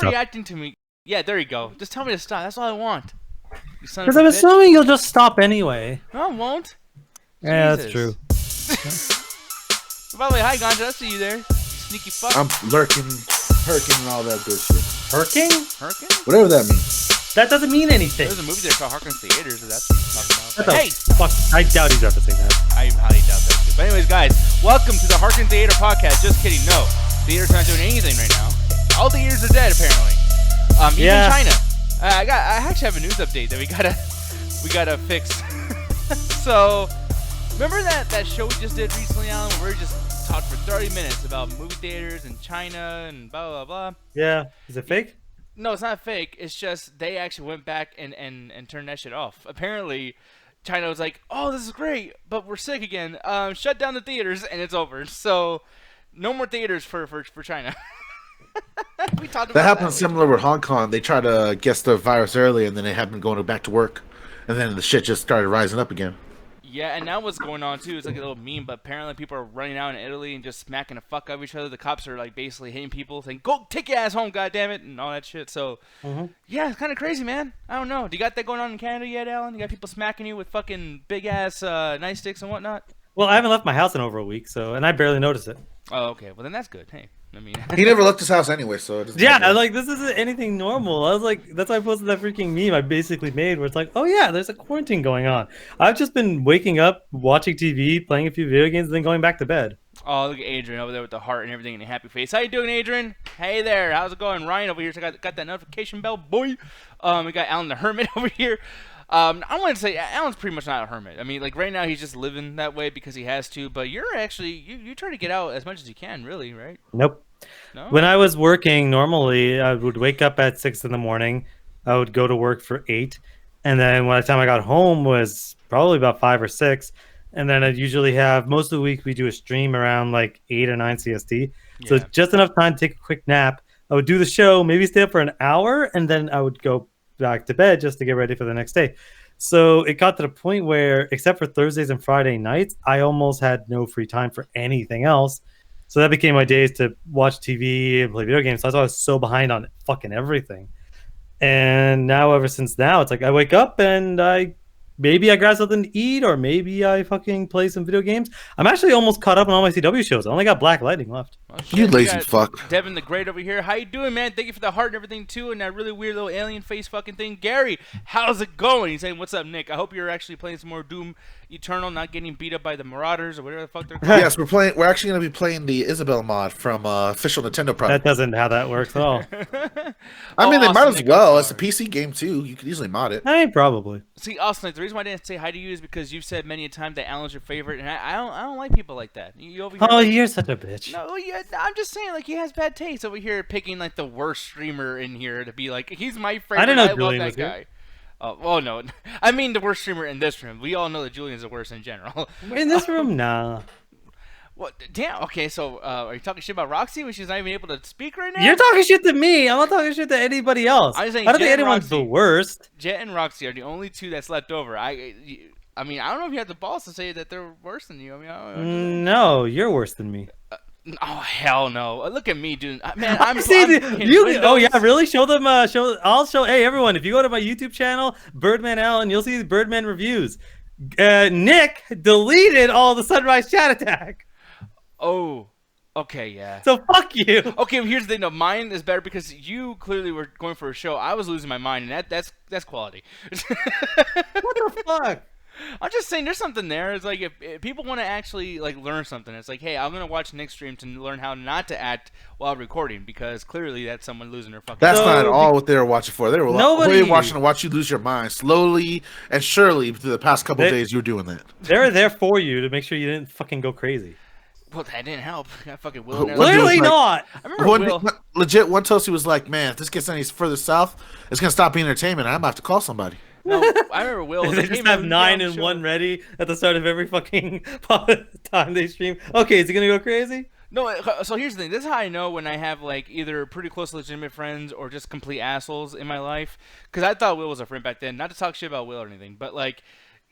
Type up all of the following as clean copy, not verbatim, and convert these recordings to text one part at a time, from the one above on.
reacting to me. Yeah, there you go. Just tell me to stop. That's all I want. You son of Because a I'm bitch. assuming you'll just stop anyway. No, I won't. Yeah, that's Jesus. true. By the way, hi Ganja. I see you there. Sneaky fuck. I'm lurking, herking, and all that good shit. Herking? Hurricane? Whatever that means. That doesn't mean anything. There's a movie there called Harkin Theaters. If that's what you're talking about. What But the hey, fuck? I doubt he's referencing that. I highly doubt that too. But anyways, guys, welcome to the Harkin Theater podcast. Just kidding. No, theater's not doing anything right now. All the theaters are dead apparently. Even China. I actually have a news update that we gotta fix. So, remember that show we just did recently, Alan, where we just talked for 30 minutes about movie theaters in China and blah blah blah. Yeah. Is it fake? No, it's not fake. It's just they actually went back and turned that shit off. Apparently, China was like, "Oh, this is great, but we're sick again. Shut down the theaters," and it's over. So, no more theaters for China. We talked about That happened similar with Hong Kong. They tried to guess the virus early, and then they had been going back to work, and then the shit just started rising up again. Yeah, and now what's going on too? It's like a little meme, but apparently people are running out in Italy and just smacking the fuck out of each other. The cops are like basically hitting people, saying, "Go take your ass home, goddammit," and all that shit. So, yeah, it's kind of crazy, man. I don't know. Do you got that going on in Canada yet, Alan? You got people smacking you with fucking big ass nightsticks and whatnot? Well, I haven't left my house in over a week, and I barely noticed it. Oh, okay. Well, then that's good. Hey, I mean, He never left his house anyway, so it doesn't Yeah, matter. like this isn't anything normal. I was like, that's why I posted that freaking meme I basically made, where it's like, oh yeah, there's a quarantine going on. I've just been waking up, watching TV, playing a few video games, and then going back to bed. oh, look at Adrian over there with the heart and everything and a happy face. How you doing, Adrian? Hey there. How's it going? Ryan over here. So got that notification bell, boy. We got Alan the Hermit over here. I want to say Alan's pretty much not a hermit. I mean, like right now he's just living that way because he has to. But you're actually you try to get out as much as you can, really, right? Nope. No. When I was working normally, I would wake up at 6 in the morning. I would go to work for 8, and then by the time I got home was probably about 5 or 6. And then I'd usually have most of the week we do a stream around like 8 or 9 CST. So Yeah. just enough time to take a quick nap. I would do the show, maybe stay up for an hour, and then I would go back to bed just to get ready for the next day. So it got to the point where, except for Thursdays and Friday nights, I almost had no free time for anything else. So that became my days to watch TV and play video games. So I was so behind on fucking everything. And now, ever since now, it's like I wake up and maybe I grab something to eat, or maybe I fucking play some video games. I'm actually almost caught up on all my CW shows. I only got Black Lightning left. Oh, shit. You We lazy got fuck. Devin the Great over here. How you doing, man? Thank you for the heart and everything too, and that really weird little alien face fucking thing. Gary, how's it going? He's saying, "What's up, Nick? I hope you're actually playing some more Doom Eternal, not getting beat up by the Marauders or whatever the fuck they're called." Yes, we're actually going to be playing the Isabel mod from official Nintendo That product. doesn't how that works at all. I mean, they might awesome, as Nick, well. I'm It's a PC game too. You could easily mod it. I mean, probably. See, Austin, the reason why I didn't say hi to you is because you've said many a time that Alan's your favorite, and I don't like people like that. You over here? Oh, you're such a bitch. No, yeah, I'm just saying, like, he has bad taste over here picking, like, the worst streamer in here to be like, he's my favorite, I didn't know I love Julian that was here. guy. Oh, well, no. I mean the worst streamer in this room. We all know that Julian's the worst in general. In this room, nah. What? Damn, okay, so, are you talking shit about Roxy when she's not even able to speak right now? You're talking shit to me. I'm not talking shit to anybody else. I'm saying I don't think Jet and anyone's the Roxy. worst. Jet and Roxy are the only two that's left over. I mean, I don't know if you have the balls to say that they're worse than you. I mean, I don't know. No, you're worse than me. Oh hell no! Look at me, dude. Man, I'm See, I'm in you. Windows. Oh yeah, really? Show them. I'll show. Hey, everyone! If you go to my YouTube channel, Birdman Allen, you'll see the Birdman reviews. Nick deleted all the Sunrise Chat Attack. Oh, okay, yeah. So fuck you. Okay, well, here's the thing. No, mine is better because you clearly were going for a show. I was losing my mind, and that's quality. What the fuck? I'm just saying, there's something there. It's like if people want to actually like learn something, it's like, hey, I'm gonna watch Nick's stream to learn how not to act while recording because clearly that's someone losing their fucking. That's So, not at all what they were watching for. They were Nobody- watching to watch you lose your mind slowly and surely through the past couple days. You were doing that. They're there for you to make sure you didn't fucking go crazy. Well, that didn't help. I fucking Will. What never- do you- Clearly like- not. I remember Will. Legit, one Toasty was like, "Man, if this gets any further south, it's gonna stop being entertainment. I'm gonna have to call somebody." No, I remember Will. was They like, just "Hey, man, have we can 9 get on the and show." 1 ready at the start of every fucking time they stream. Okay, is he gonna go crazy? No, so here's the thing. This is how I know when I have like either pretty close legitimate friends or just complete assholes in my life. Because I thought Will was a friend back then. Not to talk shit about Will or anything, but like,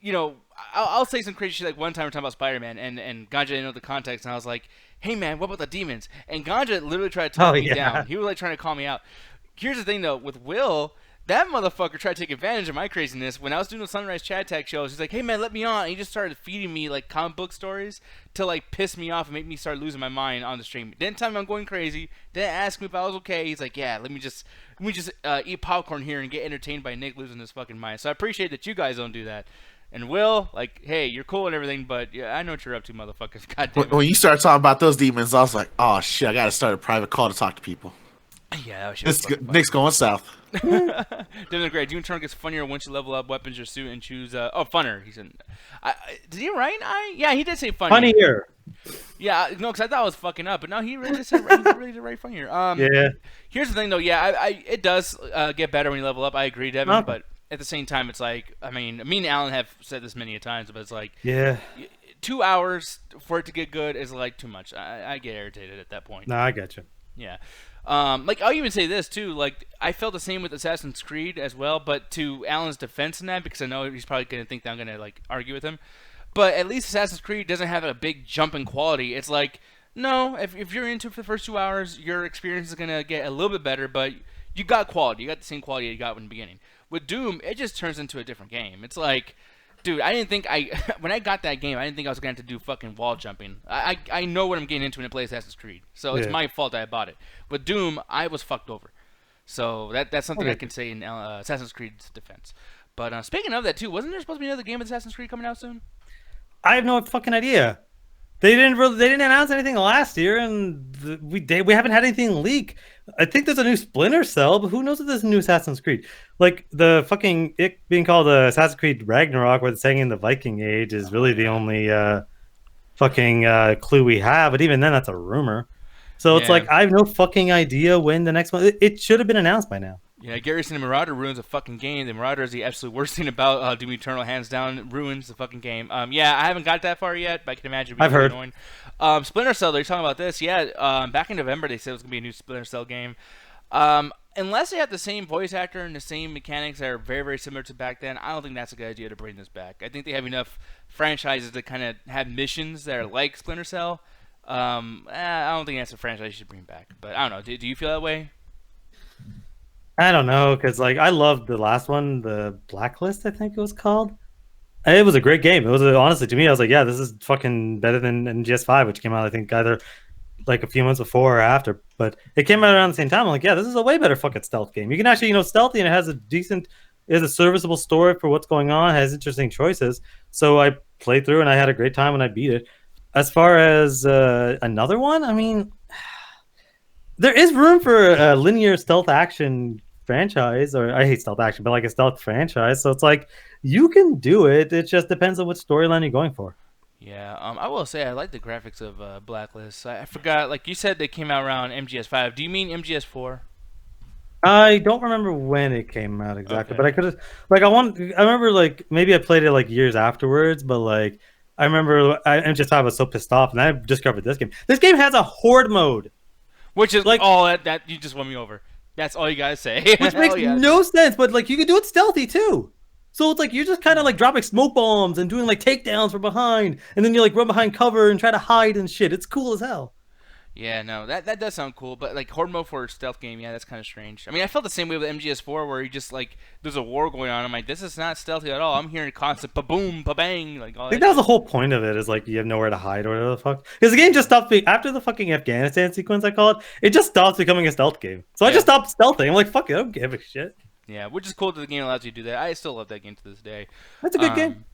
you know, I'll say some crazy shit. Like one time we're talking about Spider-Man, and Ganja didn't know the context, and I was like, "Hey man, what about the demons?" And Ganja literally tried to talk Oh, me yeah. down. He was like trying to call me out. here's the thing though, with Will, that motherfucker tried to take advantage of my craziness. When I was doing the Sunrise Chat Tag shows, he's like, hey man, let me on. And he just started feeding me like comic book stories to like piss me off and make me start losing my mind on the stream. Didn't tell me I'm going crazy. Didn't ask me if I was okay. He's like, yeah, let me just eat popcorn here and get entertained by Nick losing his fucking mind. So I appreciate that you guys don't do that. And Will, like, hey, you're cool and everything, but yeah, I know what you're up to, motherfuckers. God damn it. When you started talking about those demons, I was like, oh shit, I gotta start a private call to talk to people. Yeah, that was Nick's going south. Doing great. Doom Eternal gets funnier once you level up weapons or suit and choose. Funner. He said. Did he write? Yeah, he did say funnier. Funnier. Yeah, no, because I thought I was fucking up, but no, he really said he really did write funnier. Yeah. Here's the thing, though. Yeah, it does get better when you level up. I agree, Devin, Okay. but at the same time, it's like, I mean, me and Alan have said this many a times, but it's like, Yeah. 2 hours for it to get good is like too much. I get irritated at that point. No, I got you. Yeah. Like, I'll even say this, too. Like, I felt the same with Assassin's Creed as well, but to Alan's defense in that, because I know he's probably going to think that I'm going to, like, argue with him. But at least Assassin's Creed doesn't have a big jump in quality. It's like, no, if you're into it for the first 2 hours, your experience is going to get a little bit better, but you got quality. You got the same quality you got in the beginning. With Doom, it just turns into a different game. It's like, dude, I didn't think when I got that game, I didn't think I was going to have to do fucking wall jumping. I know what I'm getting into when I play Assassin's Creed. So it's my fault that I bought it. With Doom, I was fucked over. So that's something I can say in Assassin's Creed's defense. But speaking of that, too, wasn't there supposed to be another game of Assassin's Creed coming out soon? I have no fucking idea. They didn't announce anything last year, and we haven't had anything leak. I think there's a new Splinter Cell, but who knows if there's a new Assassin's Creed? Like the fucking it being called Assassin's Creed Ragnarok, where it's saying in the Viking Age, is really the only fucking clue we have. But even then, that's a rumor. So it's like I have no fucking idea when the next one. It should have been announced by now. Yeah, Garrison and Marauder ruins a fucking game. The Marauder is the absolute worst thing about Doom Eternal, hands down. Ruins the fucking game. Yeah, I haven't got that far yet, but I can imagine. I've heard. Annoying. Splinter Cell, they're talking about this. Yeah, back in November they said it was gonna be a new Splinter Cell game. Unless they have the same voice actor and the same mechanics that are very, very similar to back then, I don't think that's a good idea to bring this back. I think they have enough franchises to kind of have missions that are like Splinter Cell. I don't think that's a franchise you should bring back. But I don't know. Do you feel that way? I don't know, because like I loved the last one, the Blacklist, I think it was called. It was a great game. It was honestly, to me, I was like, yeah, this is fucking better than MGS5, which came out I think either like a few months before or after. But it came out around the same time. I'm like, yeah, this is a way better fucking stealth game. You can actually, stealthy, and it has a serviceable story for what's going on. It has interesting choices. So I played through and I had a great time when I beat it. As far as another one, I mean, there is room for a linear stealth action franchise, or I hate stealth action, but like a stealth franchise. So it's like you can do it. It just depends on what storyline you're going for. Yeah, I will say I like the graphics of Blacklist. I forgot, like you said, they came out around MGS5. Do you mean MGS4? I don't remember when it came out exactly, but I could have I remember like maybe I played it like years afterwards, but like I remember MGS5 was so pissed off, and I discovered this game. This game has a horde mode. Which is like that you just won me over. That's all you gotta say. Which makes no sense, but like you can do it stealthy too. So it's like you're just kind of like dropping smoke bombs and doing like takedowns from behind, and then you like run behind cover and try to hide and shit. It's cool as hell. Yeah, no, that does sound cool, but like horde mode for a stealth game, yeah, that's kind of strange. I mean, I felt the same way with MGS4, where you just like there's a war going on. I'm like, this is not stealthy at all. I'm hearing constant ba-boom, ba-bang, like all. I think that was the whole point of it, is like you have nowhere to hide or whatever the fuck. Because the game just stopped being, after the fucking Afghanistan sequence, I call it. It just stops becoming a stealth game. So I just stopped stealthing. I'm like, fuck it, I don't give a shit. Yeah, which is cool that the game allows you to do that. I still love that game to this day. That's a good game.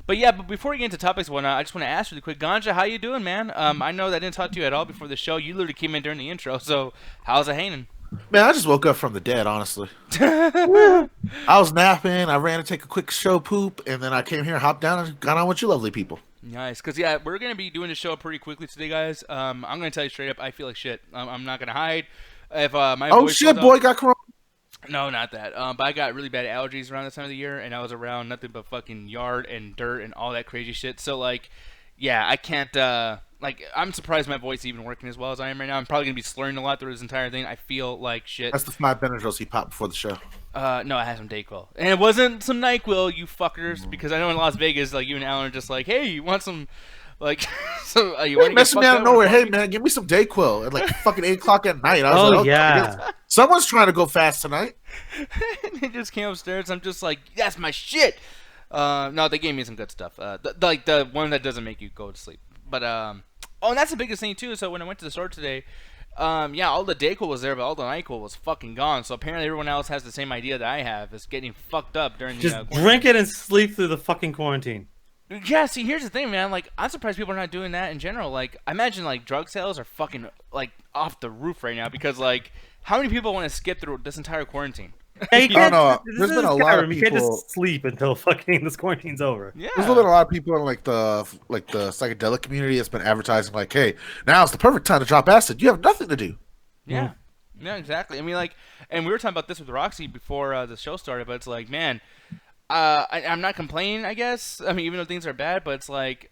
But yeah, but before we get into topics, I just want to ask really quick, Ganja, how you doing, man? I know that I didn't talk to you at all before the show. You literally came in during the intro, so how's it hanging? Man, I just woke up from the dead, honestly. I was napping. I ran to take a quick show poop, and then I came here, hopped down, and got on with you lovely people. Nice, because yeah, we're gonna be doing the show pretty quickly today, guys. I'm gonna tell you straight up, I feel like shit. I'm not gonna hide. If my voice shit, boy, got corona. No, not that. But I got really bad allergies around this time of the year, and I was around nothing but fucking yard and dirt and all that crazy shit. So, like, yeah, I can't, I'm surprised my voice is even working as well as I am right now. I'm probably going to be slurring a lot through this entire thing. I feel like shit. That's the 5 Benadryls he popped before the show. No, I had some Dayquil. And it wasn't some NyQuil, you fuckers, because I know in Las Vegas, like, you and Alan are just like, hey, you want some Like, so you want to messing me out of nowhere. Hey man, give me some Dayquil at like fucking 8 o'clock at night. I was like, yeah. Someone's trying to go fast tonight. They just came upstairs. I'm just like, that's my shit. No, they gave me some good stuff. Like the one that doesn't make you go to sleep. But and that's the biggest thing too. So when I went to the store today, yeah, all the Dayquil was there, but all the NyQuil was fucking gone. So apparently everyone else has the same idea that I have. Is getting fucked up during just the drink it and sleep through the fucking quarantine. Yeah, see, here's the thing, man. Like, I'm surprised people are not doing that in general. Like, I imagine, like, drug sales are fucking, like, off the roof right now because, like, how many people want to skip through this entire quarantine? Hey, no. There's been a lot of people. You can't just sleep until fucking this quarantine's over. Yeah. There's been a lot of people in, like, the psychedelic community that's been advertising, like, hey, now's the perfect time to drop acid. You have nothing to do. Yeah. Yeah, exactly. I mean, like, and we were talking about this with Roxy before the show started, but it's like, man, I'm not complaining, I guess. I mean, even though things are bad, but it's like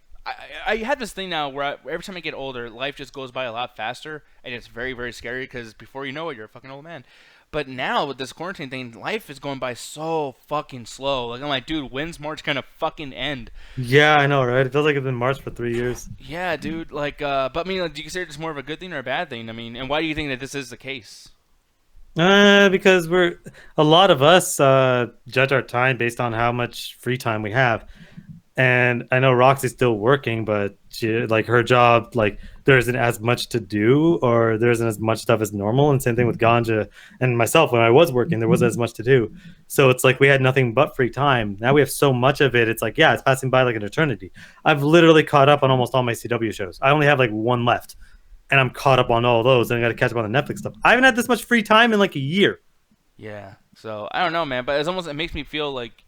I have this thing now where every time I get older, life just goes by a lot faster, and it's very, very scary because before you know it, you're a fucking old man. But now with this quarantine thing, life is going by so fucking slow. Like I'm like, dude, when's March gonna fucking end? Yeah, I know, right? It feels like it's been March for 3 years. Yeah, dude. Like, but I mean, like, do you consider this more of a good thing or a bad thing? I mean, and why do you think that this is the case? Because a lot of us judge our time based on how much free time we have, and I know Roxy's still working, but like her job, like there isn't as much to do, or there isn't as much stuff as normal. And same thing with Ganja and myself. When I was working, there wasn't as much to do, so it's like we had nothing but free time. Now we have so much of it. It's like, yeah, it's passing by like an eternity. I've literally caught up on almost all my CW shows. I only have like one left. And I'm caught up on all those, and I got to catch up on the Netflix stuff. I haven't had this much free time in like a year. Yeah, so I don't know, man, but it makes me feel like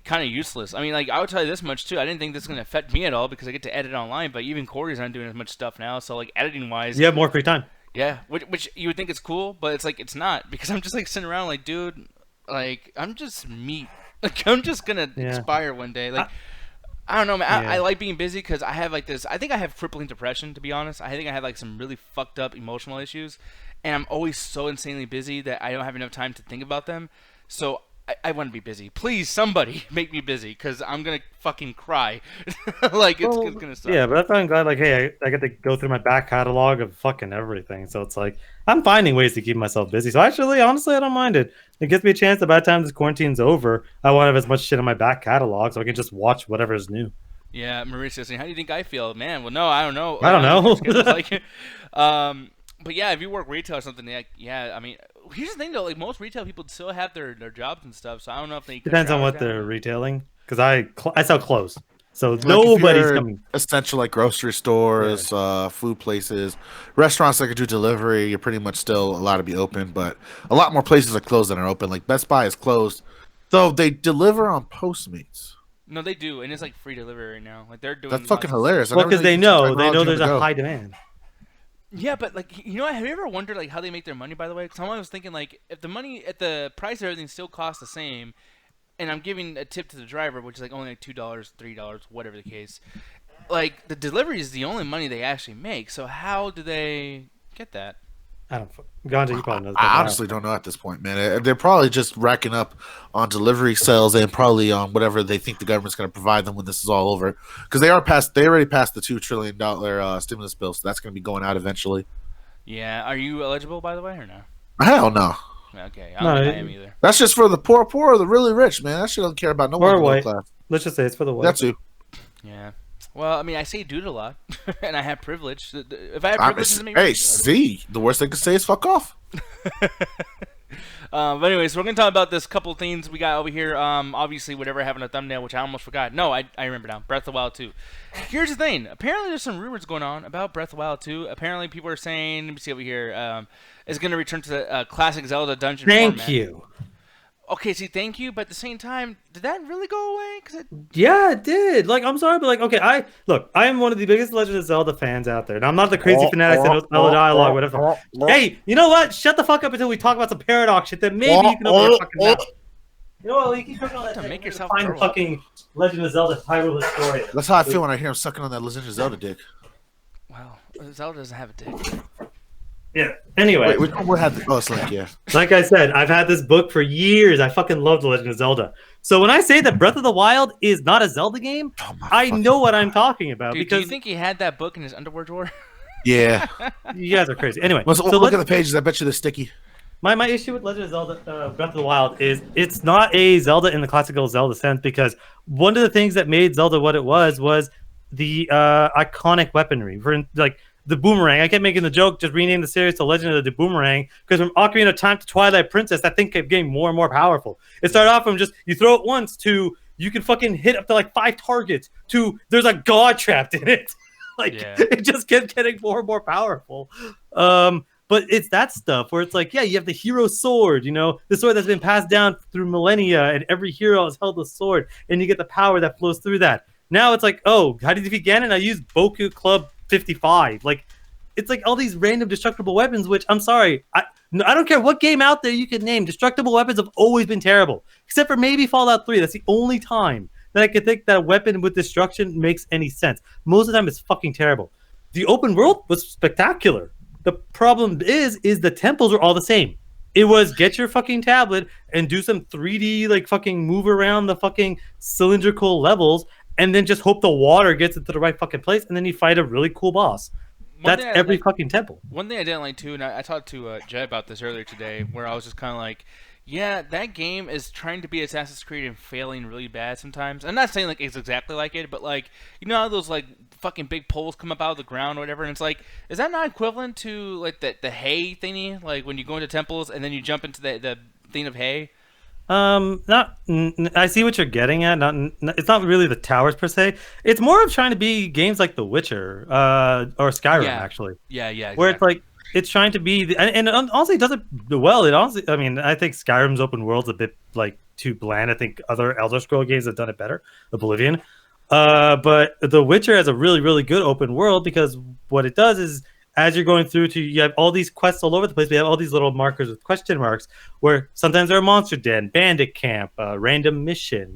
kind of useless. I mean, like I would tell you this much too. I didn't think this was gonna affect me at all because I get to edit online. But even Corey's not doing as much stuff now, so like editing wise, you have more free time. Yeah, which you would think it's cool, but it's like it's not because I'm just like sitting around like, dude, like I'm just meat. Like I'm just gonna expire one day. Like. I don't know, man. I like being busy because I have like this. I think I have crippling depression, to be honest. I think I have like some really fucked up emotional issues, and I'm always so insanely busy that I don't have enough time to think about them. So I want to be busy. Please, somebody make me busy because I'm gonna fucking cry. Like it's gonna suck. Yeah, but that's why I'm glad. Like, hey, I get to go through my back catalog of fucking everything. So it's like I'm finding ways to keep myself busy. So actually, honestly, I don't mind it. It gives me a chance that by the time this quarantine's over, I won't have as much shit in my back catalog, so I can just watch whatever is new. Yeah, Mauricio saying, "How do you think I feel, man?" Well, no, I don't know. I don't know. Like, but yeah, if you work retail or something, like, yeah, I mean, here's the thing though, like most retail people still have their jobs and stuff, so I don't know if they depends on what they're retailing. Because I sell clothes, so like nobody's coming. Essential like grocery stores, food places, restaurants that can do delivery. You're pretty much still allowed to be open, but a lot more places are closed than are open. Like Best Buy is closed, though they deliver on Postmates. No, they do, and it's like free delivery right now. Like they're doing. That's fucking hilarious. Well, because they know there's a high demand. Yeah, but like you know, have you ever wondered like how they make their money? By the way, because I was thinking like if the price of everything still costs the same, and I'm giving a tip to the driver, which is like only like $2, $3, whatever the case. Like the delivery is the only money they actually make. So how do they get that? I don't. Ganja, you probably know. I honestly don't know at this point, man. They're probably just racking up on delivery sales and probably on whatever they think the government's going to provide them when this is all over. Because they already passed the $2 trillion stimulus bill, so that's going to be going out eventually. Yeah, are you eligible by the way or no? Hell no. Okay, I don't think I am either. That's just for the poor or the really rich, man. That shit doesn't care about no one in the middle class. Let's just say it's for the white. That too. Yeah. Well, I mean, I say dude a lot, and I have privilege. If I have privilege, the worst they could say is fuck off. But anyways, we're gonna talk about this couple things we got over here. Obviously, whatever happened to thumbnail, which I almost forgot. No, I remember now. Breath of the Wild 2. Here's the thing. Apparently, there's some rumors going on about Breath of the Wild 2. Apparently, people are saying, let me see over here. It's gonna return to the classic Zelda dungeon format. Thank you. Okay, see, thank you, but at the same time, did that really go away? Yeah, it did. Like, I'm sorry, but like, okay, I am one of the biggest Legend of Zelda fans out there, and I'm not the crazy fanatics that knows the dialogue, whatever. Hey, you know what? Shut the fuck up until we talk about some paradox shit that maybe you can open your fucking mouth. You know what? You keep talking about that. Make yourself find the fucking Legend of Zelda Hyrule Historia. That's how I feel when I hear him sucking on that Legend of Zelda dick. Wow, Zelda doesn't have a dick. Yeah. Anyway. Wait, which one had the Link? Yeah. Like I said, I've had this book for years. I fucking love The Legend of Zelda. So when I say that Breath of the Wild is not a Zelda game, I know what I'm talking about. Dude, because do you think he had that book in his underwear drawer? Yeah. you guys are crazy. Anyway, So look at the pages. I bet you they're sticky. My issue with Legend of Zelda Breath of the Wild is it's not a Zelda in the classical Zelda sense, because one of the things that made Zelda what it was the iconic weaponry. For like the boomerang. I kept making the joke, just renaming the series to Legend of the Boomerang, because from Ocarina of Time to Twilight Princess, that thing kept getting more and more powerful. It started off from just you throw it once to you can fucking hit up to like 5 targets to there's a god trapped in it. It just kept getting more and more powerful. But it's that stuff where it's like, yeah, you have the hero sword, the sword that's been passed down through millennia, and every hero has held a sword, and you get the power that flows through that. Now it's like, oh, how did you defeat Ganon? I used Boku Club 55. Like, it's like all these random destructible weapons, which I'm sorry, I don't care what game out there you can name. Destructible weapons have always been terrible, except for maybe Fallout 3. That's the only time that I could think that a weapon with destruction makes any sense. Most of the time, it's fucking terrible. The open world was spectacular. The problem is the temples are all the same. It was get your fucking tablet and do some 3D like fucking move around the fucking cylindrical levels, and then just hope the water gets into the right fucking place, and then you fight a really cool boss. That's every fucking temple. One thing I didn't like too, and I talked to Jay about this earlier today, where I was just kind of like, yeah, that game is trying to be Assassin's Creed and failing really bad sometimes. I'm not saying like it's exactly like it, but like how those like fucking big poles come up out of the ground or whatever, and it's like, is that not equivalent to like the hay thingy, like when you go into temples and then you jump into the thing of hay? I see what you're getting at. It's not really the towers per se. It's more of trying to be games like The Witcher, or Skyrim, actually. Yeah, exactly. Where it's like it's trying to be, and honestly, it does it well. It honestly, I mean, I think Skyrim's open world's a bit like too bland. I think other Elder Scroll games have done it better. Oblivion, but The Witcher has a really, really good open world, because what it does is, as you're going through you have all these quests all over the place. We have all these little markers with question marks where sometimes they're a monster den, bandit camp, random mission,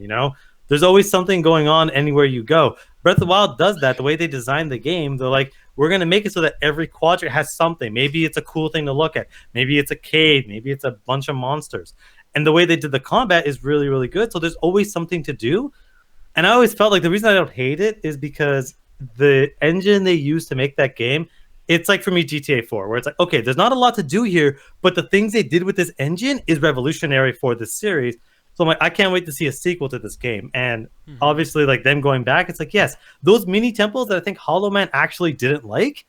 There's always something going on anywhere you go. Breath of the Wild does that. The way they designed the game, they're like, we're going to make it so that every quadrant has something. Maybe it's a cool thing to look at. Maybe it's a cave. Maybe it's a bunch of monsters. And the way they did the combat is really, really good. So there's always something to do. And I always felt like the reason I don't hate it is because the engine they used to make that game, it's like for me GTA 4, where it's like, okay, there's not a lot to do here, but the things they did with this engine is revolutionary for this series. So I'm like, I can't wait to see a sequel to this game. And obviously, like them going back, it's like, yes, those mini temples that I think Hollow Man actually didn't like,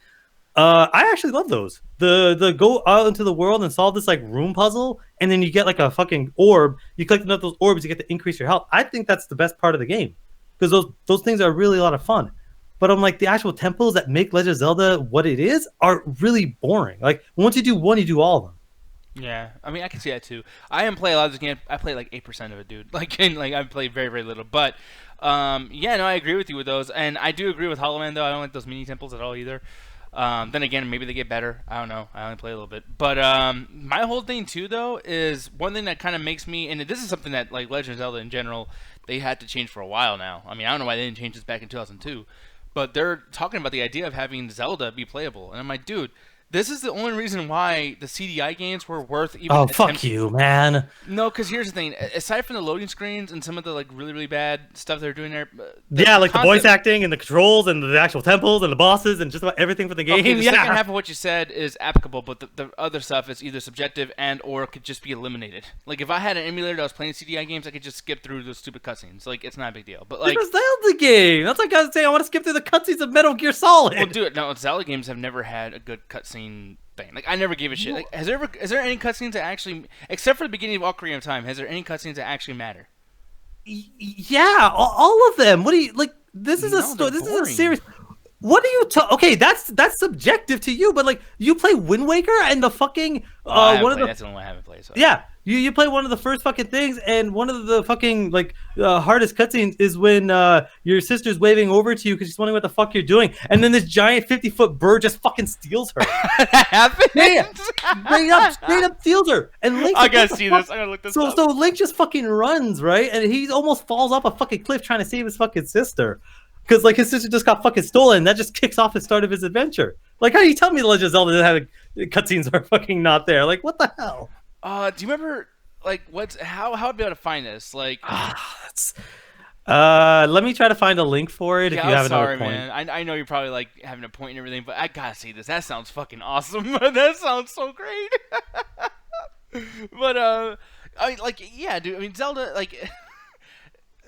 I actually love those. The go out into the world and solve this like room puzzle, and then you get like a fucking orb. You collect enough of those orbs, you get to increase your health. I think that's the best part of the game, because those things are really a lot of fun. But I'm like, the actual temples that make Legend of Zelda what it is are really boring. Like, once you do one, you do all of them. Yeah, I mean, I can see that too. I didn't play a lot of this game. I played like 8% of it, dude. I played very, very little. But, yeah, no, I agree with you with those. And I do agree with Hollow Man, though. I don't like those mini temples at all either. Then again, maybe they get better. I don't know. I only play a little bit. But my whole thing, too, though, is one thing that kind of makes me... And this is something that, like, Legend of Zelda in general, they had to change for a while now. I mean, I don't know why they didn't change this back in 2002. But they're talking about the idea of having Zelda be playable. And I'm like, dude, this is the only reason why the CDI games were worth even... Oh, fuck you, man. No, because here's the thing. Aside from the loading screens and some of the like really, really bad stuff they're doing there... Yeah, like the voice acting and the controls and the actual temples and the bosses and just about everything for the game. Okay, the second half of what you said is applicable, but the other stuff is either subjective and or could just be eliminated. Like, if I had an emulator that was playing CDI games, I could just skip through those stupid cutscenes. Like, it's not a big deal. But like... It's a Zelda game! That's like I was saying, I want to skip through the cutscenes of Metal Gear Solid! Well, dude, no, Zelda games have never had a good cutscene thing. Like, I never gave a shit. Like, is there any cutscenes that actually, except for the beginning of Ocarina of Time, has there any cutscenes that actually matter? Yeah, all of them. What do you like? This is a story. This is a series. What do you talk? Okay, that's subjective to you, but like you play Wind Waker and the fucking that's the only one I haven't played. So. Yeah, you play one of the first fucking things, and one of the fucking like hardest cutscenes is when your sister's waving over to you because she's wondering what the fuck you're doing, and then this giant 50-foot bird just fucking steals her. That happened. Yeah, straight up steals her, and Link. I gotta see this. I gotta look this up. So Link just fucking runs, right, and he almost falls off a fucking cliff trying to save his fucking sister. Because like his sister just got fucking stolen, that just kicks off the start of his adventure. Like, how do you tell me The Legend of Zelda doesn't have cutscenes are fucking not there? Like, what the hell? Do you remember like how I'd be able to find this? Like, that's. Let me try to find a link for it if you have another point. Man. I know you're probably like having a point and everything, but I gotta see this. That sounds fucking awesome. That sounds so great. But dude. I mean, Zelda, like,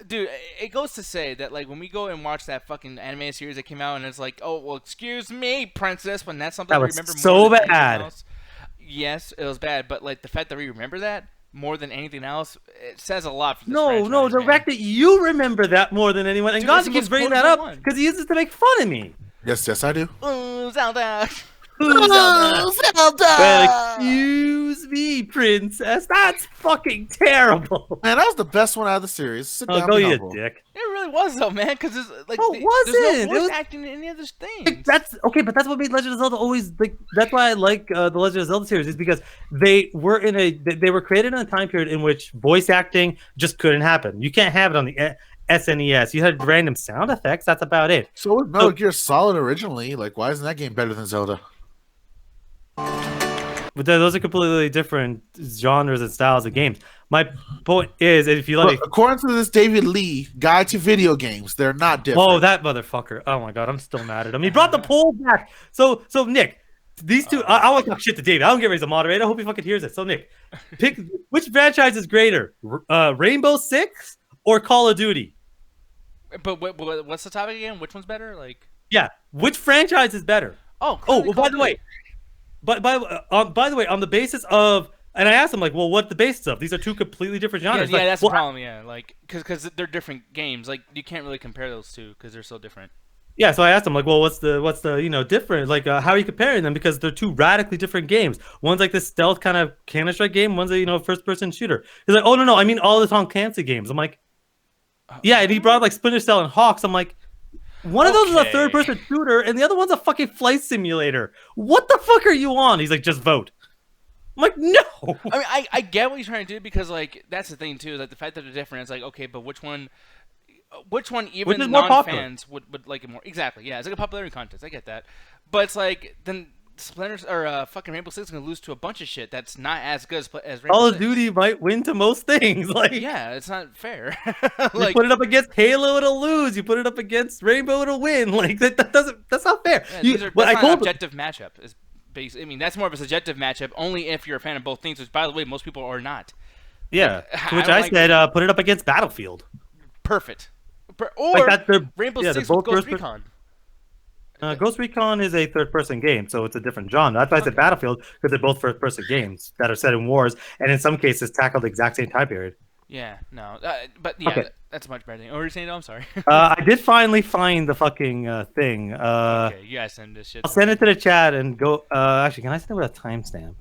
dude, it goes to say that like when we go and watch that fucking anime series that came out, and it's like, oh well, excuse me, princess, when that's something that we was remember so more than bad. else. Yes, it was bad, but like the fact that we remember that more than anything else, it says a lot for this franchise, the fact that you remember that more than anyone, and God keeps bringing that up because he uses it to make fun of me. Yes, I do. Ooh, Zelda. Zelda. Well, excuse me, princess. That's fucking terrible. Man, that was the best one out of the series. Sit down, go eat a dick. It really was though, man. Because like, no, it wasn't. There's no voice acting in any other things. Like, that's okay, but that's what made Legend of Zelda always like. That's why I like the Legend of Zelda series, is because they were created in a time period in which voice acting just couldn't happen. You can't have it on the SNES. You had random sound effects. That's about it. So was Metal Gear Solid originally. Like, why isn't that game better than Zelda? But those are completely different genres and styles of games. My point is, if you let me, according to this David Lee guide to video games, they're not different. Oh, that motherfucker! Oh my god, I'm still mad at him. He brought the poll back. So Nick, these two, I want to talk shit to David. I don't get raised a moderator. I hope he fucking hears it. So Nick, pick which franchise is greater, Rainbow Six or Call of Duty? But what's the topic again? Which one's better? Like, yeah, which franchise is better? By the way. But by the way, on the basis of, and I asked him like, well, what the basis of? These are two completely different genres. Yeah, that's the problem. Yeah, like because they're different games. Like you can't really compare those two because they're so different. Yeah, so I asked him like, well, what's the different? Like, how are you comparing them? Because they're two radically different games. One's like this stealth kind of Counter-Strike game. One's a first-person shooter. He's like, oh no, I mean all the Tom Clancy games. I'm like, yeah, and he brought like Splinter Cell and Hawks. I'm like. One of those is a third-person shooter, and the other one's a fucking flight simulator. What the fuck are you on? He's like, just vote. I'm like, no. I mean, I get what he's trying to do because, like, that's the thing too. Is like the fact that they're different. It's like, okay, but which one even non-fans would like it more? Exactly. Yeah, it's like a popularity contest. I get that, but it's like then Splinter or fucking Rainbow Six is gonna lose to a bunch of shit that's not as good as Rainbow Call of Six. Duty might win to most things. Like, yeah, it's not fair. Like, you put it up against Halo, it'll lose. You put it up against Rainbow, it'll win. Like that's not fair. Yeah, that's not an objective matchup. I mean, that's more of a subjective matchup only if you're a fan of both things. Which, by the way, most people are not. Yeah, which I said, put it up against Battlefield. Perfect. Or like Rainbow Six with Ghost Recon. Ghost Recon is a third-person game, so it's a different genre. That's why I said Battlefield, because they're both first-person games that are set in wars, and in some cases tackle the exact same time period. Yeah, no, but yeah, okay. That's a much better thing. What were you saying? No, I'm sorry. I did finally find the fucking thing. Okay, you guys send this shit. I'll send it to the chat and go. Actually, can I send it with a timestamp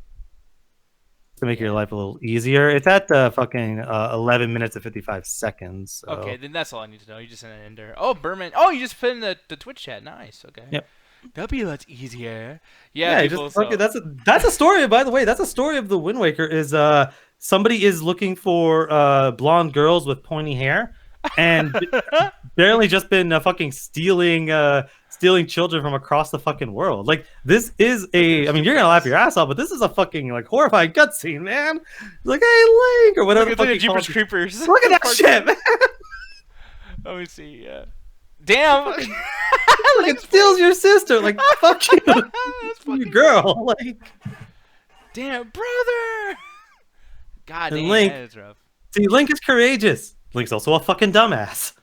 to make your life a little easier? It's at fucking 11 minutes and 55 seconds. So. Okay, then that's all I need to know. You just sent it in there. Oh, Berman. Oh, you just put in the Twitch chat. Nice. Okay. Yep. That'll be a lot easier. Yeah. People, that's a story. By the way, that's a story of the Wind Waker. Is somebody is looking for blonde girls with pointy hair, and apparently just been fucking stealing children from across the fucking world. Like, this is I mean, you're gonna laugh your ass off, but this is a fucking like horrifying cutscene, man. It's like, hey, Link, or whatever. Look at the Jeepers Creepers. Look at that shit, man. Let me see. Yeah. Damn. It steals your sister. Like, fuck you. You girl. Like, damn, brother. God damn, Link, that is rough. See, Link is courageous. Link's also a fucking dumbass.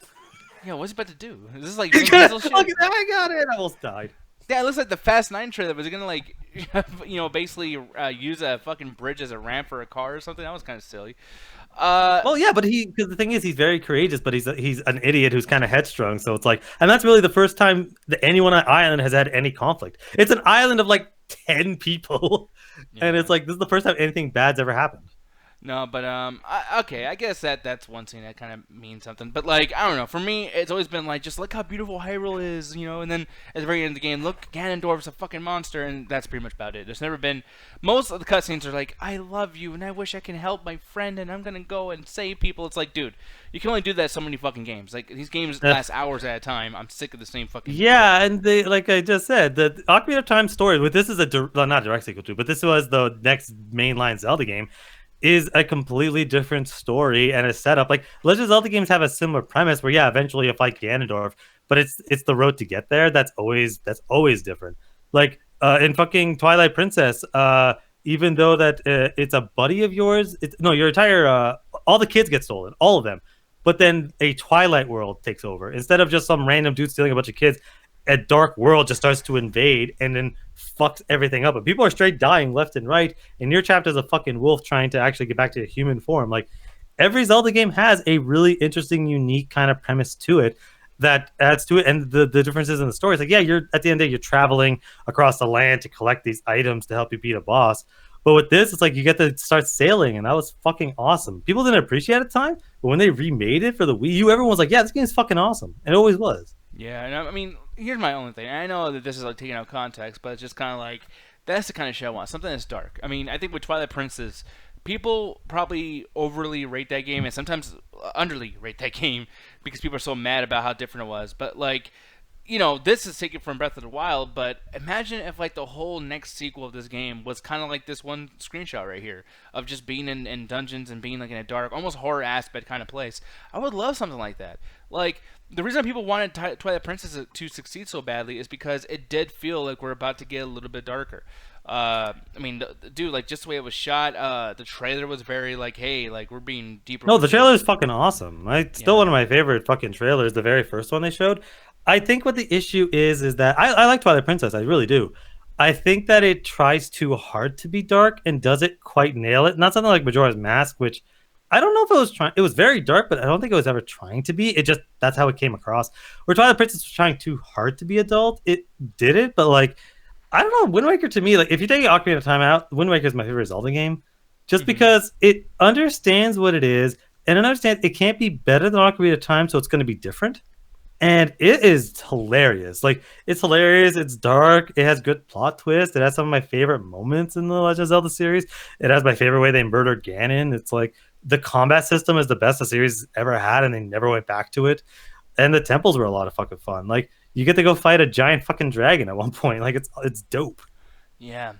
Yeah, what's he about to do? Is this like Vin Diesel shit? Look at that, I got it. I almost died. Yeah, it looks like the Fast 9 trailer. Was it gonna like, basically use a fucking bridge as a ramp for a car or something? That was kind of silly. Well, yeah, but because the thing is, he's very courageous, but he's an idiot who's kind of headstrong. So it's like, and that's really the first time that anyone on island has had any conflict. It's an island of like 10 people, and it's like this is the first time anything bad's ever happened. No, but okay, I guess that's one thing that kind of means something. But like, I don't know. For me, it's always been like, just look how beautiful Hyrule is, you know. And then at the very end of the game, look, Ganondorf's a fucking monster, and that's pretty much about it. There's never been. Most of the cutscenes are like, I love you, and I wish I can help my friend, and I'm gonna go and save people. It's like, dude, you can only do that so many fucking games. Like these games last hours at a time. I'm sick of the same fucking. Yeah, and they, like I just said, the Ocarina of Time story. With this is well, not a direct sequel to, but this was the next mainline Zelda game. Is a completely different story and a setup. Like Legend of Zelda games have a similar premise where eventually you fight Ganondorf, but it's the road to get there that's always different. Like in fucking Twilight Princess, even though that it's a buddy of yours, your entire all the kids get stolen, all of them. But then a Twilight world takes over. Instead of just some random dude stealing a bunch of kids, a dark world just starts to invade and then fucks everything up. And people are straight dying left and right. And your chapter's a fucking wolf trying to actually get back to a human form. Like every Zelda game has a really interesting, unique kind of premise to it that adds to it. And the differences in the story. It's like, you're at the end of the day, you're traveling across the land to collect these items to help you beat a boss. But with this, it's like you get to start sailing, and that was fucking awesome. People didn't appreciate it at the time, but when they remade it for the Wii U, everyone was like, this game's fucking awesome. And it always was. Yeah, and I mean, here's my only thing. I know that this is like taking out context, but it's just kind of like, that's the kind of show I want. Something that's dark. I mean, I think with Twilight Princess, people probably overly rate that game and sometimes underly rate that game because people are so mad about how different it was. But like, you know, this is taken from Breath of the Wild, but imagine if like the whole next sequel of this game was kind of like this one screenshot right here of just being in dungeons and being like in a dark, almost horror aspect kind of place. I would love something like that. Like, the reason people wanted Twilight Princess to succeed so badly is because it did feel like we're about to get a little bit darker. I mean, dude, like just the way it was shot, the trailer was very like, hey, like we're being deeper. No, the trailer is fucking awesome. It's still one of my favorite fucking trailers. The very first one they showed. I think what the issue is that I like Twilight Princess. I really do. I think that it tries too hard to be dark and doesn't quite nail it. Not something like Majora's Mask, which I don't know if it was trying. It was very dark, but I don't think it was ever trying to be. It just that's how it came across. Where Twilight Princess was trying too hard to be adult, it did it. But like, I don't know. Wind Waker to me, like if you take Ocarina of Time out, Wind Waker is my favorite Zelda game, just because it understands what it is and it understands it can't be better than Ocarina of Time, so it's going to be different. And it is hilarious. Like, it's hilarious. It's dark. It has good plot twists. It has some of my favorite moments in the Legend of Zelda series. It has my favorite way they murdered Ganon. It's like the combat system is the best the series ever had, and they never went back to it. And the temples were a lot of fucking fun. Like, you get to go fight a giant fucking dragon at one point. Like, it's dope. Yeah.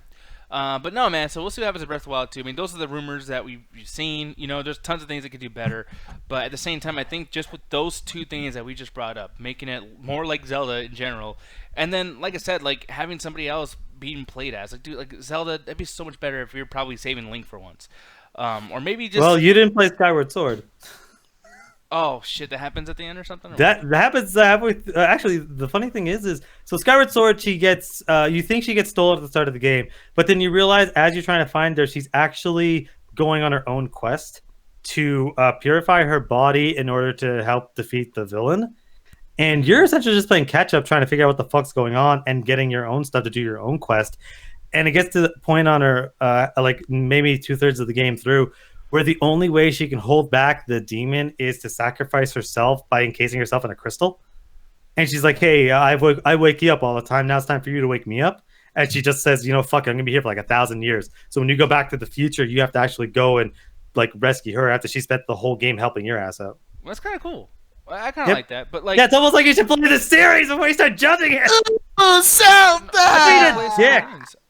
But no, man, so we'll see what happens in Breath of the Wild 2. I mean, those are the rumors that we've seen. You know, there's tons of things that could do better. But at the same time, I think just with those two things that we just brought up, making it more like Zelda in general, and then, like I said, like having somebody else being played as. Like, dude, like Zelda, that'd be so much better if you're probably saving Link for once. Or maybe just... Well, you didn't play Skyward Sword. Oh, shit, that happens at the end or something? Or that happens halfway actually, the funny thing is so Skyward Sword, she gets you think she gets stolen at the start of the game, but then you realize as you're trying to find her, she's actually going on her own quest to purify her body in order to help defeat the villain. And you're essentially just playing catch up, trying to figure out what the fuck's going on and getting your own stuff to do your own quest. And it gets to the point on her like maybe 2/3 of the game through where the only way she can hold back the demon is to sacrifice herself by encasing herself in a crystal. And she's like, hey, I wake you up all the time. Now it's time for you to wake me up. And she just says, fuck it, I'm going to be here for like 1,000 years. So when you go back to the future, you have to actually go and like rescue her after she spent the whole game helping your ass out. Well, that's kind of cool. I kind of like that. But like, yeah, it's almost like you should play the series before you start judging it. Oh, Zelda!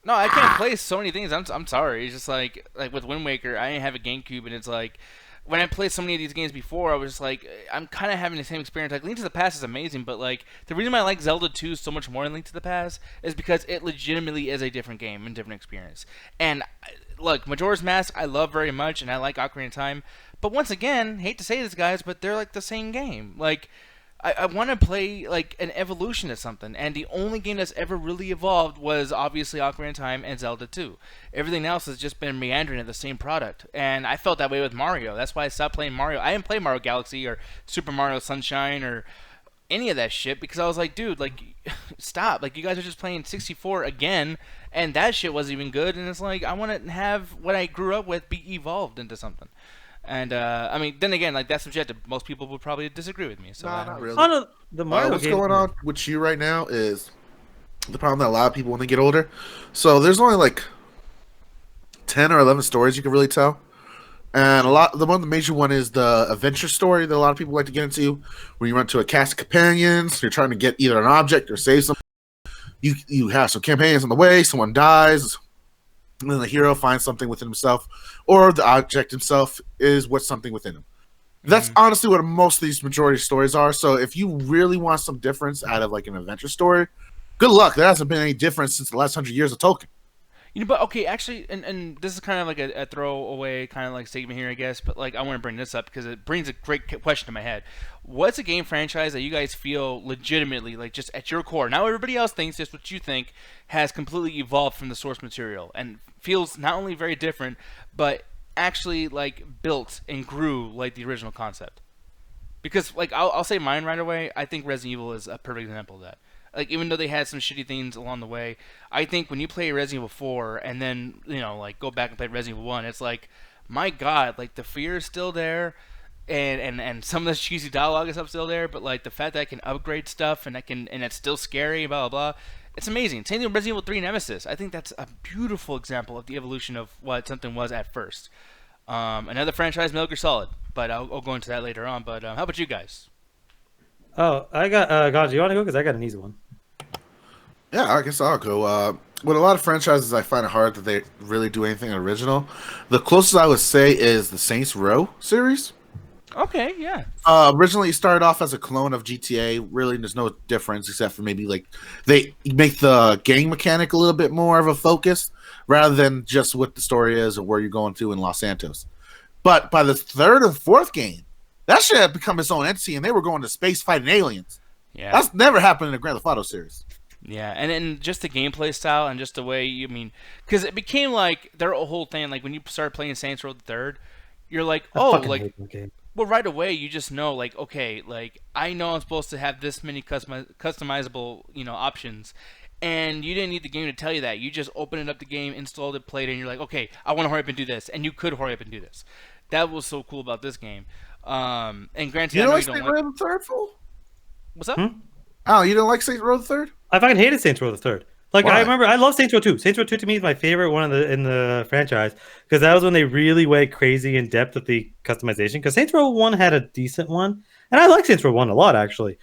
No, I can't play so many things. I'm sorry. It's just like with Wind Waker, I didn't have a GameCube, and it's like when I played so many of these games before, I was just like, I'm kind of having the same experience. Like Link to the Past is amazing, but like the reason why I like Zelda 2 so much more than Link to the Past is because it legitimately is a different game and different experience. And look, Majora's Mask I love very much, and I like Ocarina of Time, but once again, hate to say this, guys, but they're like the same game. Like, I want to play like an evolution of something, and the only game that's ever really evolved was obviously Ocarina of Time and Zelda 2. Everything else has just been meandering at the same product, and I felt that way with Mario. That's why I stopped playing Mario. I didn't play Mario Galaxy or Super Mario Sunshine or any of that shit because I was like, dude, like, stop. Like, you guys are just playing 64 again, and that shit wasn't even good. And it's like I want to have what I grew up with be evolved into something. And I mean, then again, like that's subjective. Most people would probably disagree with me. So not really. Oh, no, the Mario what's game- going on with you right now is the problem that a lot of people when they get older. So there's only like 10 or 11 stories you can really tell. And the major one is the adventure story that a lot of people like to get into, where you run to a cast of companions, you're trying to get either an object or save something. You have some companions on the way, someone dies, and then the hero finds something within himself, or the object himself is what's something within him. That's honestly what most of these majority stories are. So if you really want some difference out of like an adventure story, good luck. There hasn't been any difference since the last 100 years of Tolkien. You know, but okay, actually, and this is kind of like a throwaway kind of like statement here, I guess. But like, I want to bring this up because it brings a great question to my head. What's a game franchise that you guys feel legitimately, like just at your core, now everybody else thinks just what you think, has completely evolved from the source material and feels not only very different, but actually like built and grew like the original concept? Because like I'll say mine right away. I think Resident Evil is a perfect example of that. Like, even though they had some shitty things along the way, I think when you play Resident Evil 4 and then, you know, like, go back and play Resident Evil 1, it's like, my God, like, the fear is still there, and some of the cheesy dialogue is still there, but, like, the fact that I can upgrade stuff and it's still scary, blah, blah, blah, it's amazing. Same thing with Resident Evil 3 Nemesis. I think that's a beautiful example of the evolution of what something was at first. Another franchise, Metal Gear Solid, but I'll go into that later on. But how about you guys? Oh, I got God, you want to go? Because I got an easy one. Yeah, I guess I'll go. With a lot of franchises, I find it hard that they really do anything original. The closest I would say is the Saints Row series. Okay, yeah. Originally, it started off as a clone of GTA. Really, there's no difference except for maybe like they make the game mechanic a little bit more of a focus rather than just what the story is or where you're going to in Los Santos. But by the third or fourth game, that shit had become its own entity, and they were going to space fighting aliens. Yeah, that's never happened in the Grand Theft Auto series. Yeah, and just the gameplay style and just the way you mean, because it became like their whole thing. Like when you start playing Saints Row the Third, you're like, oh, like, well, right away you just know, like, okay, like I know I'm supposed to have this many customizable, you know, options, and you didn't need the game to tell you that. You just opened up the game, installed it, played it, and you're like, okay, I want to hurry up and do this, and you could hurry up and do this. That was so cool about this game. And granted, you I know like you don't Saints Row the Third, fool? What's up? Oh, you didn't like Saints Row the Third? I fucking hated Saints Row the Third. Like, Why? I remember, I love Saints Row 2. Saints Row 2 to me is my favorite one in the franchise because that was when they really went crazy in depth with the customization. Because Saints Row 1 had a decent one, and I like Saints Row 1 a lot actually.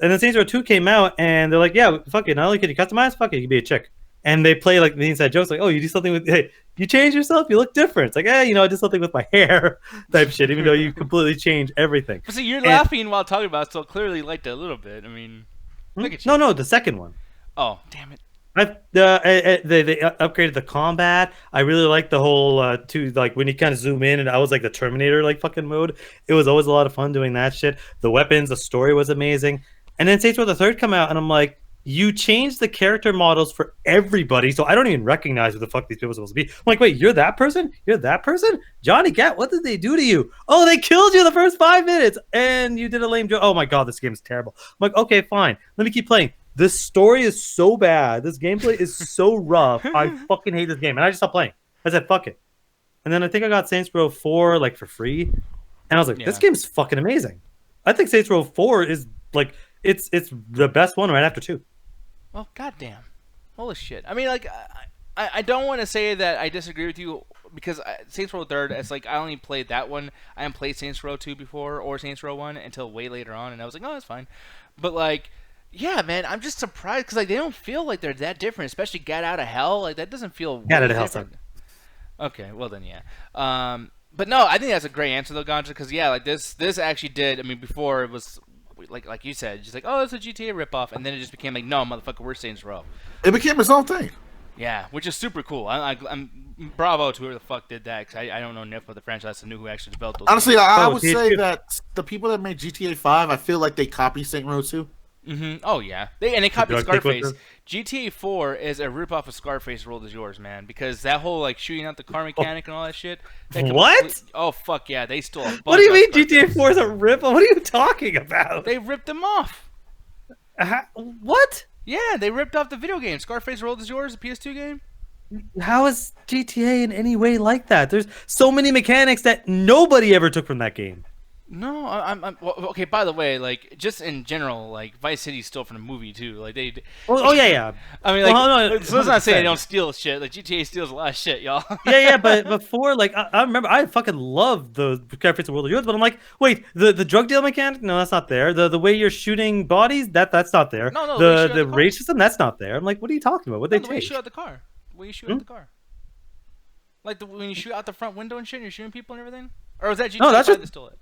And then Saints Row 2 came out, and they're like, yeah, fuck it, not only can you customize, fuck it, you can be a chick. And they play like the inside jokes, like, oh, you do something with, hey, you change yourself, you look different. It's like, you know, I did something with my hair, type shit. Even though you completely change everything. But see, you're laughing while talking about it, so clearly you liked it a little bit. I mean, look at you. No, the second one. Oh, damn it. They upgraded the combat. I really like the whole like when you kind of zoom in, and I was like the Terminator like fucking mode. It was always a lot of fun doing that shit. The weapons, the story was amazing. And then Saints Row the Third come out, and I'm like, you changed the character models for everybody, so I don't even recognize who the fuck these people are supposed to be. I'm like, wait, you're that person? You're that person? Johnny Gat, what did they do to you? Oh, they killed you the first 5 minutes, and you did a lame joke. Oh my god, this game is terrible. I'm like, okay, fine. Let me keep playing. This story is so bad. This gameplay is so rough. I fucking hate this game. And I just stopped playing. I said, fuck it. And then I think I got Saints Row 4 like for free. And I was like, this game is fucking amazing. I think Saints Row 4 is like, it's the best one right after 2. Well, goddamn. Holy shit. I mean, like, I don't want to say that I disagree with you because Saints Row 3rd, it's like I only played that one. I haven't played Saints Row 2 before or Saints Row 1 until way later on. And I was like, oh, that's fine. But, like, yeah, man, I'm just surprised because like they don't feel like they're that different, especially Get Out of Hell. Like that doesn't feel Get Out of Hell. Okay, well then, yeah. But no, I think that's a great answer though, Ganja, because yeah, like this actually did. I mean, before it was like you said, just like, oh, it's a GTA ripoff, and then it just became like, no, motherfucker, we're Saints Row. It became its own thing. Yeah, which is super cool. I'm bravo to whoever the fuck did that, because I don't know enough about the franchise to know who actually developed those. Honestly, I would say that the people that made GTA 5, I feel like they copy Saints Row 2. Oh yeah, they copied Scarface. GTA 4 is a ripoff of Scarface Rolled As Yours, man, because that whole like shooting out the car mechanic and all that shit. What? Oh fuck yeah, they stole. What do you mean GTA 4 is a rip? What are you talking about? They ripped them off. What? Yeah, they ripped off the video game Scarface Rolled As Yours, the PS2 game. How is GTA in any way like that? There's so many mechanics that nobody ever took from that game. No, well, okay. By the way, like just in general, like Vice City's still from the movie too. Like they, Oh yeah, yeah. I mean, like, Well, no, so let's not say they 100%. don't steal shit. Like GTA steals a lot of shit, y'all. Yeah, but before, like, I remember I fucking loved the graphics of World of Yours, but I'm like, wait, the drug deal mechanic? No, that's not there. The way you're shooting bodies, that's not there. No, the way you shoot out The the car. rage system, that's not there. I'm like, what are you talking about? What No, they the way you take? shoot out the car. The way you shoot out the car. Like when you shoot out the front window and shit, and you're shooting people and everything. Or was that GTA No, that's 5 just that stole it?